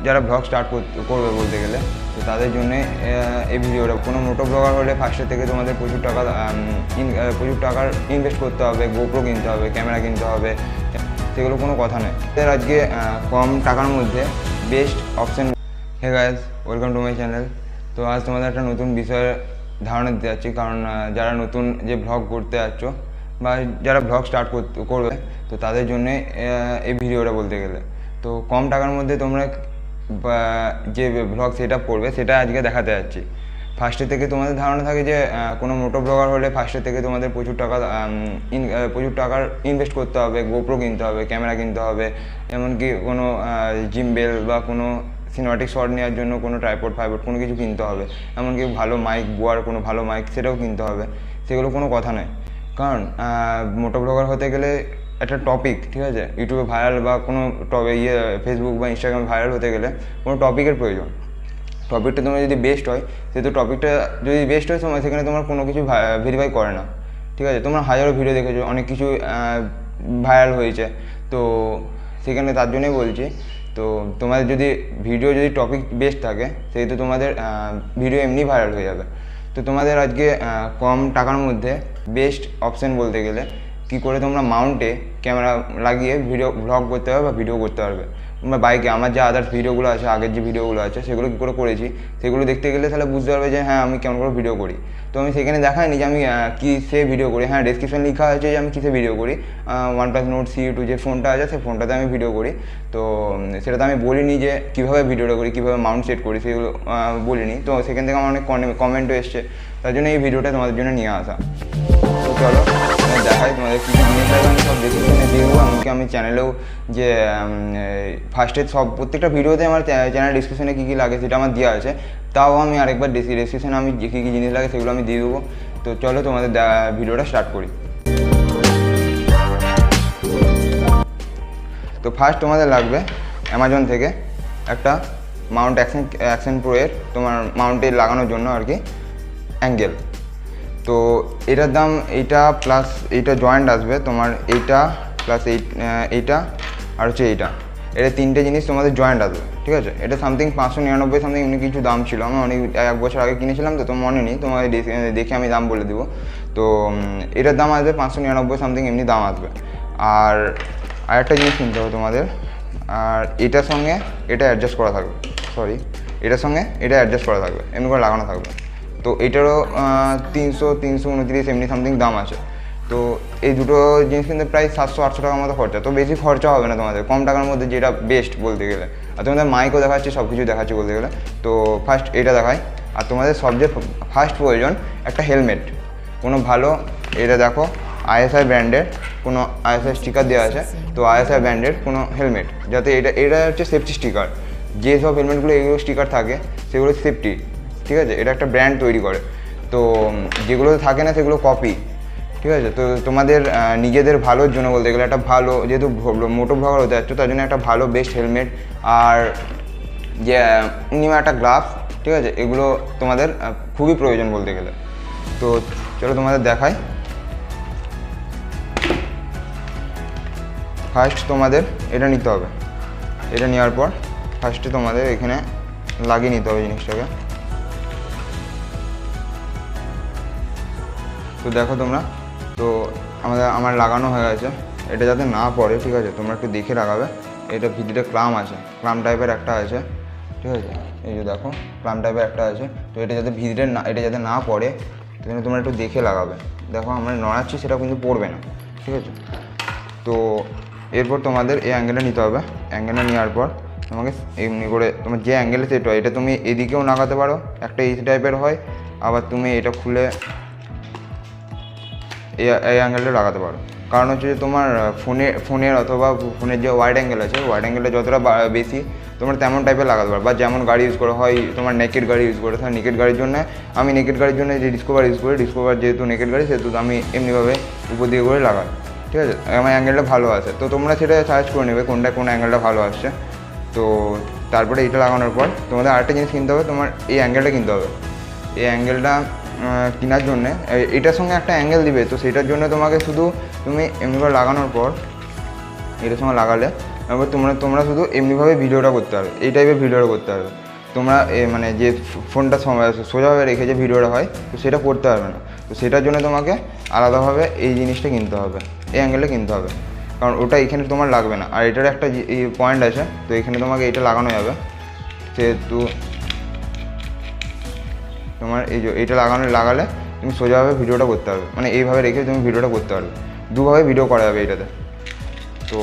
যারা blog start করবে বলতে গেলে, তো তাদের জন্য এই ভিডিওটা। কোনো মোটো ব্লগার হলে ফার্স্টের থেকে তোমাদের প্রচুর টাকার ইনভেস্ট করতে হবে, গোপ্রো কিনতে হবে, ক্যামেরা কিনতে হবে, সেগুলো কোনো কথা নেই। আজকে কম টাকার মধ্যে best option. Hey guys, welcome to my channel. তো আজ তোমাদের একটা নতুন বিষয়ের ধারণা দিতে যাচ্ছি, কারণ যারা নতুন যে ভ্লগ করতে যাচ্ছ বা যারা ভ্লগ স্টার্ট করবে, তো তাদের জন্যে এই ভিডিওটা বলতে গেলে। তো কম টাকার মধ্যে তোমরা যে ভ্লগ সেট আপ করবে সেটা আজকে দেখাতে যাচ্ছি। ফার্স্টের থেকে তোমাদের ধারণা থাকে যে কোনো মোটো ব্লগার হলে ফার্স্টের থেকে তোমাদের প্রচুর টাকার ইনভেস্ট করতে হবে, গোপ্রো কিনতে হবে, ক্যামেরা কিনতে হবে, এমনকি কোনো জিমবেল বা কোনো সিনেমাটিক শট নেওয়ার জন্য কোনো ট্রাইপড কোনো কিছু কিনতে হবে, এমনকি ভালো মাইক, বোয়ার কোনো ভালো মাইক সেটাও কিনতে হবে। সেগুলো কোনো কথা নয়, কারণ মোটো ব্লগার হতে গেলে একটা টপিক, ঠিক আছে, ইউটিউবে ভাইরাল বা কোনো ফেসবুক বা ইনস্টাগ্রামে ভাইরাল হতে গেলে কোনো টপিকের প্রয়োজন। টপিকটা তোমার যদি বেস্ট হয়, সেহেতু টপিকটা যদি বেস্ট হয় তোমার সেখানে তোমার কোনো কিছু ভেরিফাই করে না, ঠিক আছে। তোমরা হাজারো ভিডিও দেখেছো, অনেক কিছু ভাইরাল হয়েছে, তো সেখানে তার জন্যই বলছি। তো তোমাদের যদি টপিক বেস্ট থাকে, সেহেতু তোমাদের ভিডিও এমনি ভাইরাল হয়ে যাবে। তো তোমাদের আজকে কম টাকার মধ্যে বেস্ট অপশান বলতে গেলে কী করে তোমরা মাউন্টে ক্যামেরা লাগিয়ে ভ্লগ করতে পারবে বা ভিডিও করতে পারবে। তোমরা বাইকে আমার যে আদার্স ভিডিওগুলো আছে, আগের যে ভিডিওগুলো আছে, সেগুলো কী করে করেছি সেগুলো দেখতে গেলে তাহলে বুঝতে পারবে যে হ্যাঁ আমি কেমন করে ভিডিও করি। তো আমি সেখানে দেখাইনি যে আমি কিসে ভিডিও করি। হ্যাঁ, ডেসক্রিপশন লেখা আছে যে আমি কিসে ভিডিও করি। OnePlus Nord CE2 যে ফোনটা আছে, সেই ফোনটাতে আমি ভিডিও করি। তো সেটাতে আমি বলিনি যে কীভাবে ভিডিওটা করি, কীভাবে মাউন্ট সেট করি, সেগুলো বলিনি। তো সেখান থেকে আমার অনেক কমেন্টও এসছে, তার জন্য এই ভিডিওটা তোমাদের জন্য নিয়ে আসা। তো চলো দেখাই তোমাদের কী কী জিনিস লাগে। আমি সব ডেসক্রিপশনে দিয়ে দেবো, এমনকি আমি চ্যানেলেও যে ফার্স্টে প্রত্যেকটা ভিডিওতে আমার চ্যানেল ডিসক্রিপশনে কী কী লাগে সেটা আমার দেওয়া আছে, তাও আমি আরেকবার ডিসক্রিপশনে আমি যে কী কী জিনিস লাগে সেগুলো আমি দিয়ে দেবো। তো চলো তোমাদের ভিডিওটা স্টার্ট করি। তো ফার্স্ট তোমাদের লাগবে অ্যামাজন থেকে একটা মাউন্ট অ্যাকশন প্রো এর তোমার মাউন্টে লাগানোর জন্য আর কি অ্যাঙ্গেল। তো এটার দাম এইটা প্লাস এইটা জয়েন্ট আসবে তোমার, এইটা প্লাস এইটা আর হচ্ছে এটা তিনটে জিনিস তোমাদের জয়েন্ট আসবে, ঠিক আছে। এটা সামথিং 599 সামথিং এমনি কিছু দাম ছিল। আমি অনেক 1 বছর আগে কিনেছিলাম, তো মনে নেই, তোমাকে দেখে আমি দাম বলে দেবো। তো এটার দাম আসবে 599 সামথিং এমনি দাম আসবে। আর আরেকটা জিনিস কিনতে হবে তোমাদের, আর এটার সঙ্গে এটা অ্যাডজাস্ট করা থাকবে, এটার সঙ্গে এটা অ্যাডজাস্ট করা থাকবে, এমনি করে লাগানো থাকবে। তো এটারও 329 এমনি সামথিং দাম আছে। তো এই দুটো জিনিস কিন্তু প্রায় 700-800 টাকার মতো খরচা। তো বেশি খরচা হবে না তোমাদের, কম টাকার মধ্যে যেটা বেস্ট বলতে গেলে। আর তোমাদের মাইকও দেখাচ্ছে, সব কিছু দেখাচ্ছে বলতে গেলে। তো ফার্স্ট এটা দেখাই। আর তোমাদের সবচেয়ে ফার্স্ট প্রয়োজন একটা হেলমেট, কোনো ভালো, এটা দেখো ISI ব্র্যান্ডের, কোনো ISI স্টিকার দেওয়া আছে, তো ISI ব্র্যান্ডের কোনো হেলমেট, যাতে এটা হচ্ছে সেফটি স্টিকার। যেসব হেলমেটগুলো এগুলো স্টিকার থাকে সেগুলো সেফটি, ঠিক আছে। এটা একটা ব্র্যান্ড তৈরি করে, তো যেগুলো থাকে না সেগুলো কপি, ঠিক আছে। তো তোমাদের নিজেদের ভালোর জন্য বলতে গেলে একটা ভালো, যেহেতু মোটো ব্লগার হতে যাচ্ছ, তার জন্য একটা ভালো বেস্ট হেলমেট আর যে মিনিমাম একটা গ্লাভস, ঠিক আছে, এগুলো তোমাদের খুবই প্রয়োজন বলতে গেলে। তো চলো তোমাদের দেখাই। ফার্স্ট তোমাদের এটা নিতে হবে। এটা নেওয়ার পর ফার্স্টে তোমাদের এখানে লাগিয়ে নিতে হবে জিনিসটাকে। তো দেখো তোমরা, তো আমার লাগানো হয়ে গেছে। এটা যাতে না পড়ে, ঠিক আছে, তোমরা একটু দেখে লাগাবে। এটা ভিতরে ক্লাম আছে, ক্লাম টাইপের একটা আছে, ঠিক আছে। এই যে দেখো ক্লাম টাইপের একটা আছে। তো এটা যাতে এটা যাতে না পড়ে, সেখানে তোমরা একটু দেখে লাগাবে। দেখো আমরা নড়াচ্ছি, সেটা কিন্তু পড়বে না, ঠিক আছে। তো এরপর তোমাদের এই অ্যাঙ্গেলটা নিতে হবে। অ্যাঙ্গেলটা নেওয়ার পর তোমাকে এমনি করে তোমার যে অ্যাঙ্গেলে সেট হয়, এটা তুমি এদিকেও লাগাতে পারো, একটা এই টাইপের হয়, আবার তুমি এটা খুলে এই অ্যাঙ্গেলটা লাগাতে পারো। কারণ হচ্ছে যে তোমার ফোনের অথবা ফোনের যে ওয়াইড অ্যাঙ্গেল আছে, ওয়াইড অ্যাঙ্গেলটা যতটা বেশি তোমরা তেমন টাইপের লাগাতে পারো। বা যেমন গাড়ি ইউজ করা হয়, তোমার নেকেড গাড়ি ইউজ করে, তাহলে নেকেড গাড়ির জন্য আমি নেকেড গাড়ির জন্য যে ডিসকভার ইউজ করি, ডিসকভার যেহেতু নেকেড গাড়ি, সেহেতু আমি এমনিভাবে উপর দিকে করে লাগাই, ঠিক আছে। আমার অ্যাঙ্গেলটা ভালো আছে, তো তোমরা সেটা সার্চ করে নেবে কোন অ্যাঙ্গেলটা ভালো আসছে। তো তারপরে এটা লাগানোর পর তোমাদের আরেকটা জিনিস কিনতে হবে, তোমার এই অ্যাঙ্গেলটা কিনতে হবে। এই অ্যাঙ্গেলটা কেনার জন্যে এটার সঙ্গে একটা অ্যাঙ্গেল দিবে, তো সেটার জন্য তুমি এমনি করে লাগানোর পর এটার সঙ্গে লাগালে এবার তোমরা শুধু এমনিভাবে ভিডিওটা করতে পারবে, এই টাইপের ভিডিওটা করতে পারবে। তোমরা মানে যে ফোনটা সোজাভাবে রেখে যে ভিডিওটা হয় তো সেটা করতে পারবে না। তো সেটার জন্য তোমাকে আলাদাভাবে এই জিনিসটা কিনতে হবে, এই অ্যাঙ্গেলটা কিনতে হবে, কারণ ওটা এখানে তোমার লাগবে না। আর এটার একটা পয়েন্ট আছে, তো এখানে তোমাকে এটা লাগানো যাবে, সেহেতু তোমার এইটা লাগালে তুমি সোজাভাবে ভিডিওটা করতে পারবে, মানে এইভাবে রেখে তুমি ভিডিওটা করতে পারবে। দুভাবে ভিডিও করা যাবে এটাতে। তো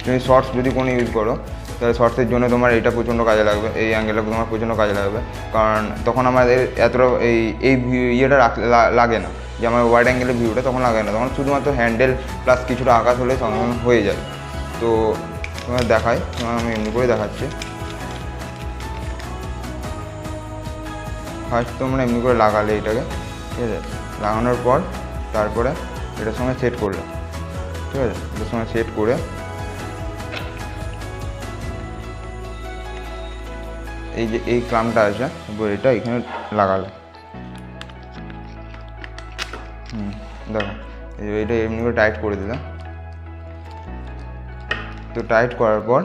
তুমি শর্টস যদি কোনো ইউজ করো তাহলে শর্টসের জন্য তোমার এটা প্রচণ্ড কাজে লাগবে, এই অ্যাঙ্গেলটা তোমার প্রচণ্ড কাজে লাগবে, কারণ তখন আমাদের এতটা এই ইয়েটা লাগে না, যে আমার ওয়াইড অ্যাঙ্গেলের ভিউটা তখন লাগে না, তখন শুধুমাত্র হ্যান্ডেল প্লাস কিছুটা আকাশ হলে সঙ্গে হয়ে যায়। তো তোমার দেখাই, আমি এমনি করে দেখাচ্ছি। ফার্স্ট তোমরা এমনি করে লাগালে এটাকে, ঠিক আছে, লাগানোর পর তারপরে এটার সঙ্গে সেট করলে, ঠিক আছে, এটার সঙ্গে সেট করে এই যে এই ক্লামটা আছে এটা এখানে লাগালে, দেখো এটা এমনি করে টাইট করে দিলে। তো টাইট করার পর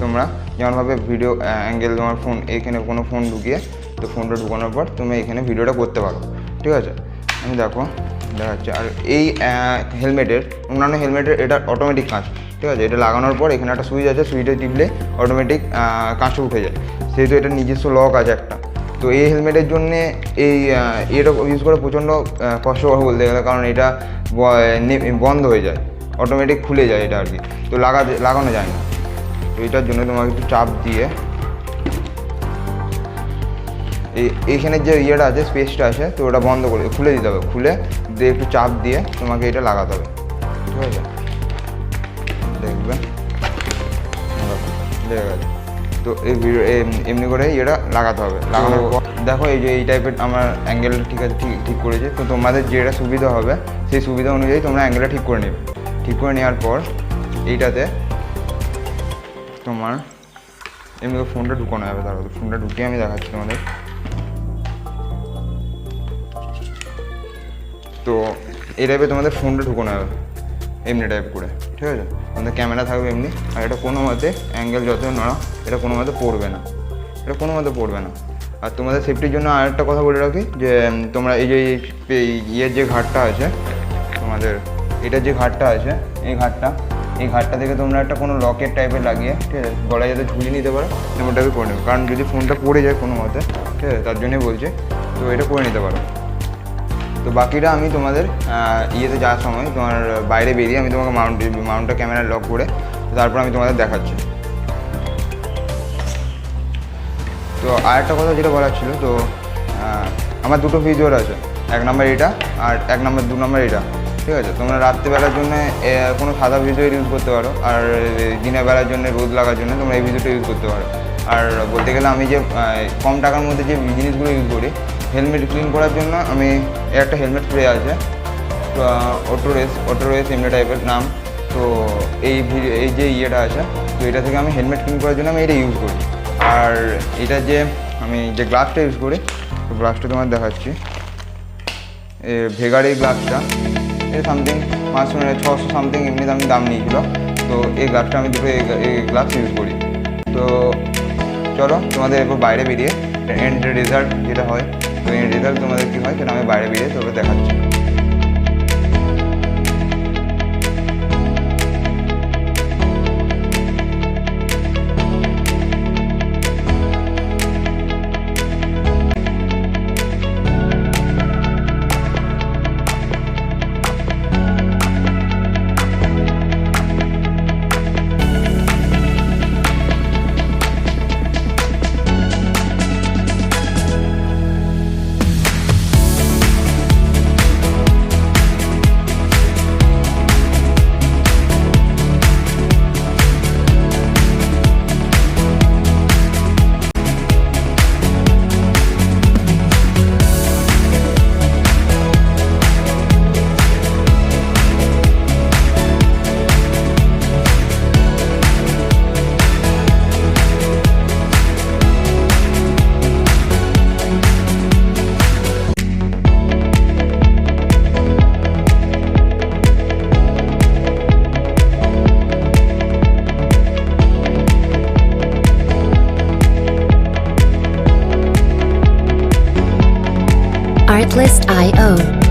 তোমরা যেমনভাবে ভিডিও অ্যাঙ্গেল তোমার ফোন এখানে কোনো ফোন ঢুকিয়ে, তো ফোনটা ঢুকানোর পর তুমি এখানে ভিডিওটা করতে পারো, ঠিক আছে। আমি দেখাচ্ছি। আর এই হেলমেটের, অন্যান্য হেলমেটের এটা অটোমেটিক কাঁচ, ঠিক আছে, এটা লাগানোর পর এখানে একটা সুইচ আছে, সুইচে টিপলে অটোমেটিক কাঁচটা উঠে যায়, সেহেতু এটা নিজস্ব লক আছে একটা। তো এই হেলমেটের জন্যে এটা ইউজ করে প্রচণ্ড কষ্টকর বলতে গেলে, কারণ এটা বন্ধ হয়ে যায়, অটোমেটিক খুলে যায় এটা আর কি, তো লাগানো যায় না। তো এটার জন্য তোমাকে একটু চাপ দিয়ে এইখানের যে ইয়েটা আছে, স্পেসটা আছে, তো ওটা বন্ধ করে খুলে দিতে হবে, খুলে দিয়ে একটু চাপ দিয়ে তোমাকে এটা লাগাতে হবে, ঠিক আছে, দেখবে লেগে গেছে। তো এই এমনি করে এটা লাগাতে হবে। লাগানোর পর দেখো এই যে এই টাইপের আমার অ্যাঙ্গেলটা ঠিক আছে, ঠিক করেছে। তো তোমাদের যেটা সুবিধা হবে সেই সুবিধা অনুযায়ী তোমরা অ্যাঙ্গেলটা ঠিক করে নেবে। ঠিক করে নেওয়ার পর এইটাতে তোমার এমনি ফোনটা ঢুকানো যাবে, তারপর ফোনটা ঢুকিয়ে আমি দেখাচ্ছি তোমাদের। তো এই টাইপে তোমাদের ফোনটা ঢুকানো যাবে এমনি টাইপ করে, ঠিক আছে। তোমাদের ক্যামেরা থাকবে এমনি, আর এটা কোনো মতে অ্যাঙ্গেল যত নড়া এটা কোনো মতে পড়বে না, এটা কোনো মতে পড়বে না। আর তোমাদের সেফটির জন্য আরেকটা কথা বলে রাখি, যে তোমরা এই যে ইয়ের যে ঘাটটা আছে তোমাদের, এটার যে ঘাটটা আছে, এই ঘাটটা থেকে তোমরা একটা কোনো লকেট টাইপের লাগিয়ে, ঠিক আছে, গলায় যাতে ঝুলিয়ে নিতে পারো এমনটাকে করে নেবে, কারণ যদি ফোনটা পড়ে যায় কোনো মতে, ঠিক আছে, তার জন্যই বলছি, তো এটা করে নিতে পারো। তো বাকিটা আমি তোমাদের ইয়েতে যাওয়ার সময় তোমার বাইরে বেরিয়ে আমি তোমাকে মাউন্টটা ক্যামেরা লক করে তারপর আমি তোমাদের দেখাচ্ছি। তো আর একটা কথা যেটা বলার ছিল, তো আমার দুটো ভিডিওর আছে, 1 নম্বর এটা আর 2 নম্বর এটা, ঠিক আছে। তোমরা রাত্রিবেলার জন্য কোনো সাদা ভিডিও ইউজ করতে পারো, আর দিনের বেলার জন্য রোদ লাগার জন্য তোমরা এই ভিডিওটা ইউজ করতে পারো। আর বলতে গেলে আমি যে কম টাকার মধ্যে যে জিনিসগুলো ইউজ করি, হেলমেট ক্লিন করার জন্য আমি একটা হেলমেট স্প্রে আছে, অটোরয়েস এমনি টাইপের নাম। তো এই যে ইয়েটা আছে, তো এটা থেকে আমি হেলমেট ক্লিন করার জন্য আমি এটা ইউজ করি। আর এটা যে আমি যে গ্লাভসটা ইউজ করি, তো গ্লাভসটা তোমার দেখাচ্ছি, ভেগার এই গ্লাভসটা এটা সামথিং 600 সামথিং এমনি দাম নিয়েছিল। তো এই গ্লাভসটা আমি দুটো এই গ্লাভস ইউজ করি। তো চলো তোমাদের এরপর বাইরে বেরিয়ে এন্ড রেজাল্ট যেটা হয়, তো এই রেজাল্ট তোমাদের কী হয় সেটা আমি বাইরে বেরিয়ে তোকে দেখাচ্ছি। Artlist.io